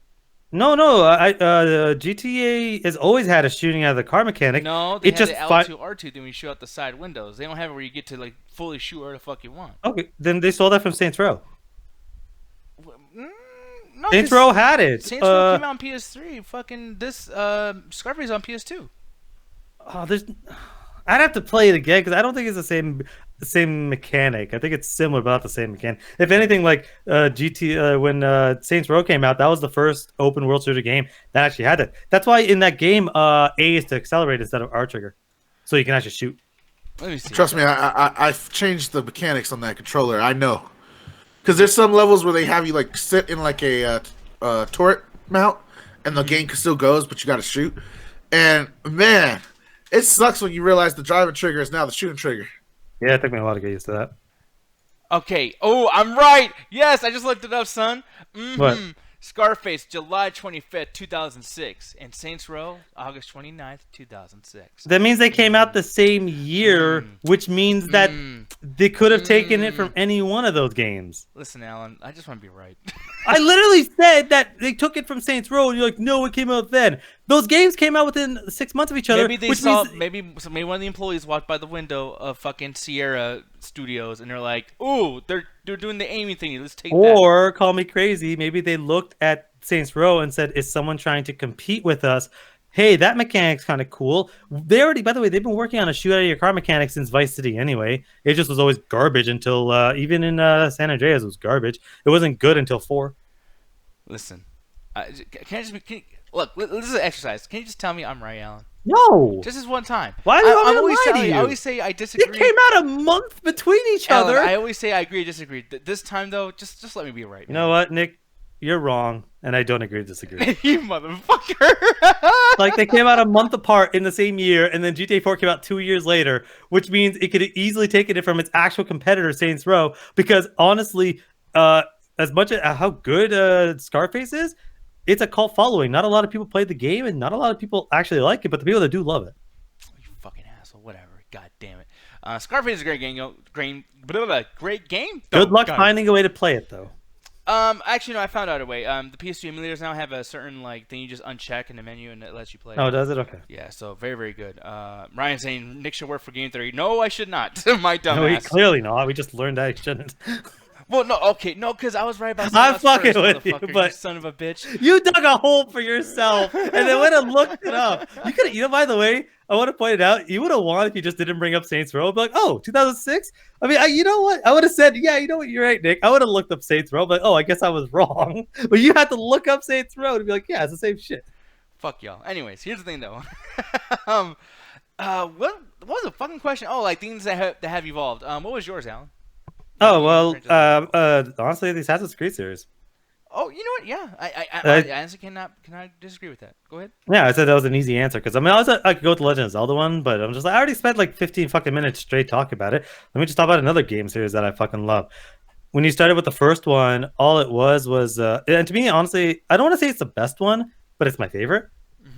no. GTA has always had a shooting out of the car mechanic. No, they It had just the L2 R2 then we shoot out the side windows. They don't have it where you get to like fully shoot where the fuck you want. okay. Then they stole that from Saints Row. No, Saints 'cause Row had it. Saints Row came out on PS3. Fucking this Scarface on PS2. There's. I'd have to play it again because I don't think it's the same mechanic. I think it's similar, but not the same mechanic. If anything, like when Saints Row came out, that was the first open world shooter game that actually had it. That's why in that game, A is to accelerate instead of R trigger, so you can actually shoot. Let me see. Trust me, I've changed the mechanics on that controller. I know, because there's some levels where they have you like sit in like a turret mount, and the game still goes, but you got to shoot. And man, it sucks when you realize the driving trigger is now the shooting trigger. Yeah, it took me a while to get used to that. Okay. Oh, I'm right. Yes, I just looked it up, son. What? Scarface, July 25th, 2006. And Saints Row, August 29th, 2006. That means they came out the same year, which means that they could have taken it from any one of those games. Listen, Alan, I just want to be right. I literally said that they took it from Saints Row, and you're like, no, it came out then. Those games came out within 6 months of each other. Maybe they which saw, means... maybe one of the employees walked by the window of fucking Sierra Studios, and they're like, "Ooh, they're doing the aiming thingy. Let's take that." Or, call me crazy, maybe they looked at Saints Row and said, is someone trying to compete with us? Hey, that mechanic's kind of cool. They already, by the way, they've been working on a shoot out of your car mechanic since Vice City anyway. It just was always garbage until, even in San Andreas, it was garbage. It wasn't good until 4. Listen, can I just look? This is an exercise. Can you just tell me I'm right, Alan? No. Just this one time. Why do you want me to always lie to telling you? I always say I disagree. It came out a month between each Alan, other. I always say I agree, disagree. This time though, just let me be right. You know what, Nick? You're wrong, and I don't agree to disagree. You motherfucker. Like, they came out a month apart in the same year, and then GTA 4 came out 2 years later, which means it could have easily taken it from its actual competitor, Saints Row, because honestly, as much as how good Scarface is, it's a cult following. Not a lot of people played the game, and not a lot of people actually like it, but the people that do love it. You fucking asshole. Whatever. God damn it. Scarface is a great game. Great game. Good luck God. finding a way to play it, though. Actually, no, I found out a way. The PS3 emulators now have a certain like thing you just uncheck in the menu and it lets you play. Oh, does it? Okay. Yeah, so very, very good. Ryan saying Nick should work for Game Theory. No, I should not. My dumbass. No, clearly not. We just learned that he shouldn't. Well, no, okay, no, because I was right about. I'm fucking first, with you, motherfucker, but son of a bitch. You dug a hole for yourself, and then went and looked it up. You could, by the way, I want to point it out. You would have won if you just didn't bring up Saints Row. I'd be like, oh, 2006. I mean, you know what? I would have said, yeah, you know what? You're right, Nick. I would have looked up Saints Row, but oh, I guess I was wrong. But you had to look up Saints Row to be like, yeah, it's the same shit. Fuck y'all. Anyways, here's the thing though. What was the fucking question? Oh, like things that have evolved. What was yours, Alan? Oh well, honestly, the Assassin's Creed series. Oh, you know what? Yeah, I honestly cannot disagree with that. Go ahead. Yeah, I said that was an easy answer because I mean, I could go with the Legend of Zelda one, but I'm just like, I already spent like 15 fucking minutes straight talking about it. Let me just talk about another game series that I fucking love. When you started with the first one, all it was, and to me, honestly, I don't want to say it's the best one, but it's my favorite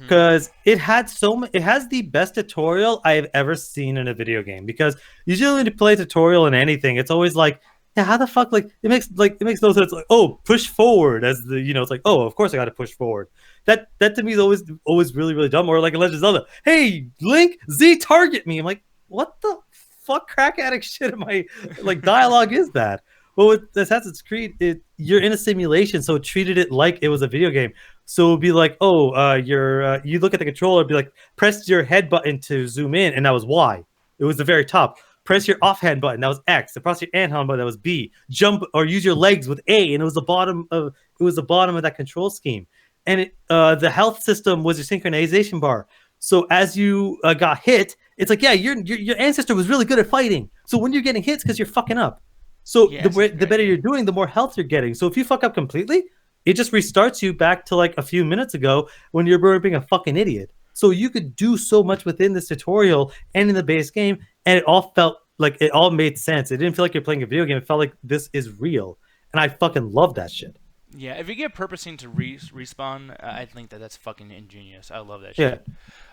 because it has the best tutorial I have ever seen in a video game. Because usually when you play a tutorial in anything, it's always like, yeah, how the fuck, like it makes no sense. Like, oh, push forward as the, it's like, oh, of course I got to push forward. That to me is always really, really dumb. Or like in Legend of Zelda, hey Link, Z target me. I'm like, what the fuck crack addict shit am I like dialogue is that? Well, with Assassin's Creed, you're in a simulation, so it treated it like it was a video game. So it'd be like, oh, you look at the controller, it'd be like, press your head button to zoom in, and that was Y. It was the very top. Press your offhand button, that was X. Press your hand button, that was B. Jump or use your legs with A, and it was the bottom of that control scheme. And the health system was your synchronization bar. So as you got hit, it's like, yeah, your ancestor was really good at fighting. So when you're getting hits, because you're fucking up. So Yes, the better you're doing, the more health you're getting. So if you fuck up completely, it just restarts you back to like a few minutes ago when you're being a fucking idiot. So you could do so much within this tutorial and in the base game, and it all felt like it all made sense. It didn't feel like you're playing a video game. It felt like this is real, and I fucking love that shit. Yeah, if you get purposing to respawn, I think that's fucking ingenious. I love that Yeah,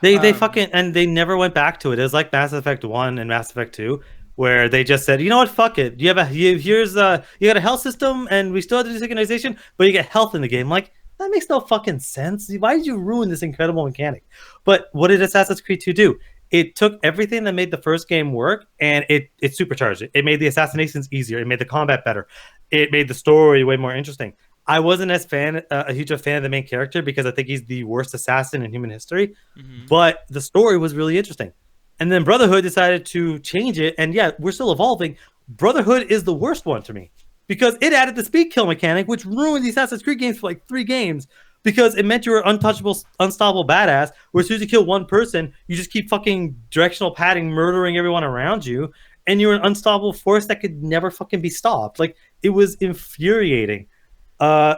shit. they fucking and they never went back to it. It was like Mass Effect 1 and Mass Effect 2, where they just said, you know what, fuck it. You got a health system, and we still have the synchronization, but you get health in the game. Like, that makes no fucking sense. Why did you ruin this incredible mechanic? But what did Assassin's Creed 2 do? It took everything that made the first game work, and it supercharged it. It made the assassinations easier. It made the combat better. It made the story way more interesting. I wasn't a huge fan of the main character because I think he's the worst assassin in human history. Mm-hmm. But the story was really interesting. And then Brotherhood decided to change it. And yeah, we're still evolving. Brotherhood is the worst one to me because it added the speed kill mechanic, which ruined the Assassin's Creed games for like 3 games because it meant you were untouchable, unstoppable badass. Where as soon as you kill one person, you just keep fucking directional padding, murdering everyone around you. And you're an unstoppable force that could never fucking be stopped. Like, it was infuriating.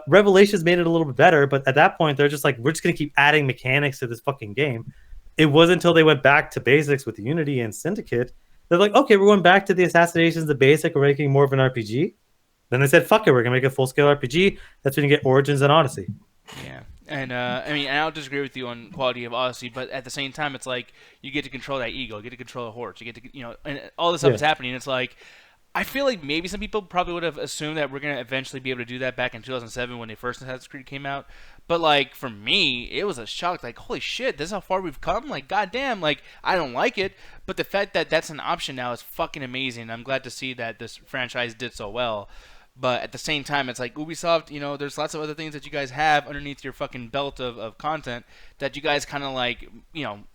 Revelations made it a little bit better, but at that point they're just like, we're just gonna keep adding mechanics to this fucking game. It wasn't until they went back to basics with Unity and Syndicate, they're like, okay, we're going back to the assassinations, the basic, we're making more of an RPG. Then they said, fuck it, we're gonna make a full-scale RPG. That's when you get Origins and Odyssey. Yeah, and I mean, and I'll disagree with you on quality of Odyssey, but at the same time, it's like you get to control that ego, you get to control the horse, you get to, and all this stuff is happening. It's like, I feel like maybe some people probably would have assumed that we're going to eventually be able to do that back in 2007 when the first Assassin's Creed came out. But, like, for me, it was a shock. Like, holy shit, this is how far we've come? Like, goddamn, like, I don't like it. But the fact that that's an option now is fucking amazing. I'm glad to see that this franchise did so well. But at the same time, it's like Ubisoft, there's lots of other things that you guys have underneath your fucking belt of content that you guys kind of like,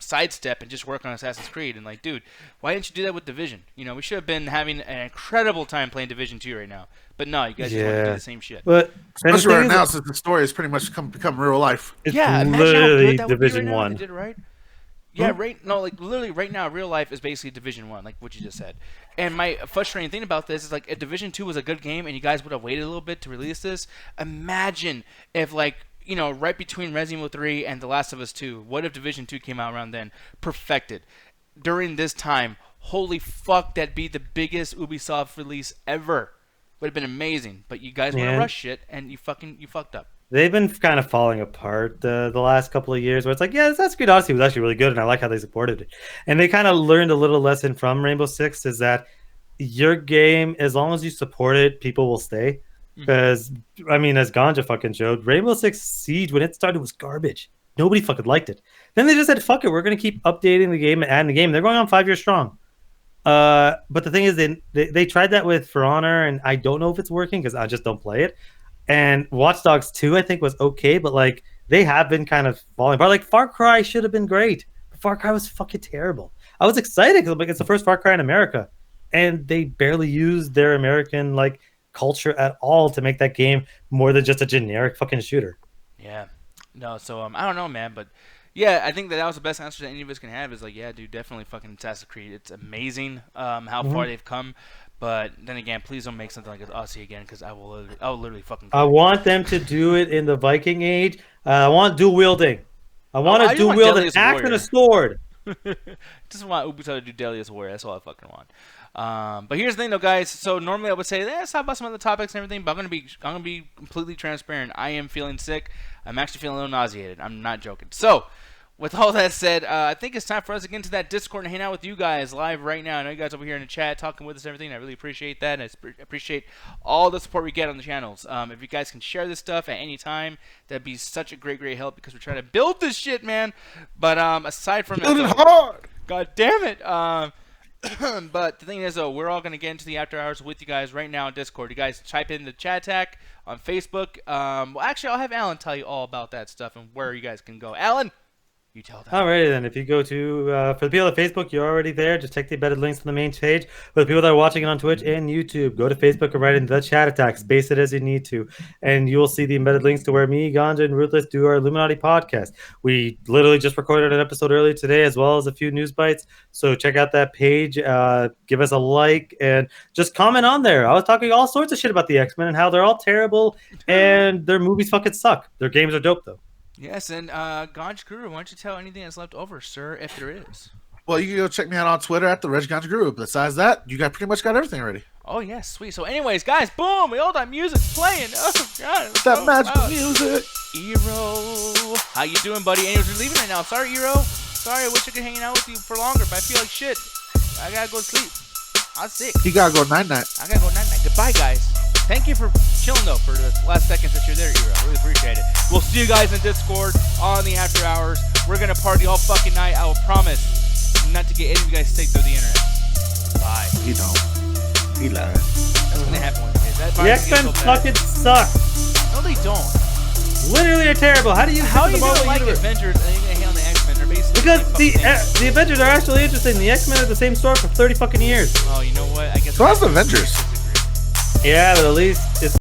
sidestep and just work on Assassin's Creed. And like, dude, why didn't you do that with Division? We should have been having an incredible time playing Division 2 right now. But no, you guys just want to do the same shit. But especially right now, since the story has pretty much become real life. It's yeah, literally Division 1. They did it right. Yeah, literally right now, real life is basically Division 1, like what you just said. And my frustrating thing about this is, like, if Division 2 was a good game and you guys would have waited a little bit to release this, imagine if, like, right between Resident Evil 3 and The Last of Us 2, what if Division 2 came out around then? Perfected. During this time, holy fuck, that'd be the biggest Ubisoft release ever. Would have been amazing. But you guys want to rush shit, and you fucked up. They've been kind of falling apart the last couple of years where it's like, yeah, Assassin's Creed Odyssey was actually really good, and I like how they supported it. And they kind of learned a little lesson from Rainbow Six is that your game, as long as you support it, people will stay. Because, I mean, as Ganja fucking showed, Rainbow Six Siege, when it started, was garbage. Nobody fucking liked it. Then they just said, fuck it, we're going to keep updating the game and adding the game. They're going on 5 years strong. But the thing is, they tried that with For Honor, and I don't know if it's working because I just don't play it. And Watch Dogs 2, I think, was okay, but like they have been kind of falling apart. Like Far Cry should have been great, but Far Cry was fucking terrible. I was excited because like it's the first Far Cry in America, and they barely used their American like culture at all to make that game more than just a generic fucking shooter. Yeah, no. So I don't know, man, but yeah, I think that was the best answer that any of us can have. Is like, yeah, dude, definitely fucking Assassin's Creed. It's amazing how far they've come. But then again, please don't make something like Odyssey again, because I will literally fucking. I want them to do it in the Viking Age. I want dual wielding. I want to dual wield an axe and a sword. Just want Ubisoft to do Deadliest Warrior. That's all I fucking want. But here's the thing, though, guys. So normally I would say, let's talk about some other topics and everything. But I'm gonna be completely transparent. I am feeling sick. I'm actually feeling a little nauseated. I'm not joking. So, with all that said, I think it's time for us to get into that Discord and hang out with you guys live right now. I know you guys over here in the chat talking with us and everything. I really appreciate that. And I appreciate all the support we get on the channels. If you guys can share this stuff at any time, that'd be such a great help because we're trying to build this shit, man. But aside from build it hard. God damn it. But the thing is, though, we're all going to get into the after hours with you guys right now on Discord. You guys type in the chat tag on Facebook. Well, actually, I'll have Alan tell you all about that stuff and where you guys can go. Alan? You tell them. Alrighty then, if you go to, for the people at Facebook, you're already there. Just check the embedded links on the main page. For the people that are watching it on Twitch and YouTube, go to Facebook and write in the chat attack, space it as you need to, and you'll see the embedded links to where me, Ganja, and Ruthless do our Illuminati podcast. We literally just recorded an episode earlier today, as well as a few news bites, so check out that page, give us a like, and just comment on there. I was talking all sorts of shit about the X-Men and how they're all terrible, and their movies fucking suck. Their games are dope, though. Yes, and Ganj Guru, why don't you tell anything that's left over, sir, if there is? Well, you can go check me out on Twitter at the Regiganja Guru. Besides that, you got pretty much got everything already. Oh, yes, sweet. So anyways, guys, boom, we all that music's playing. Oh, God. That magical music. Eero, how you doing, buddy? Anyways, we're leaving right now. Sorry, Eero. Sorry, I wish I could hang out with you for longer, but I feel like shit. I gotta go to sleep. I'm sick. You gotta go night-night. I gotta go night-night. Goodbye, guys. Thank you for chilling, though, for the last seconds that you're there, Eero. I really appreciate it. We'll see you guys in Discord on the after hours. We're gonna party all fucking night. I will promise not to get any of you guys sick through the internet. Bye. You don't. He lied. That's gonna happen one day. The X-Men fucking suck. No, they don't. Literally, are terrible. How do you? How are you gonna like Avengers and you're gonna hate on the X-Men? They're basically because the Avengers are actually interesting. The X-Men are the same story for 30 fucking years. Oh, you know what? I guess. So how's the Avengers? Yeah, but at least it's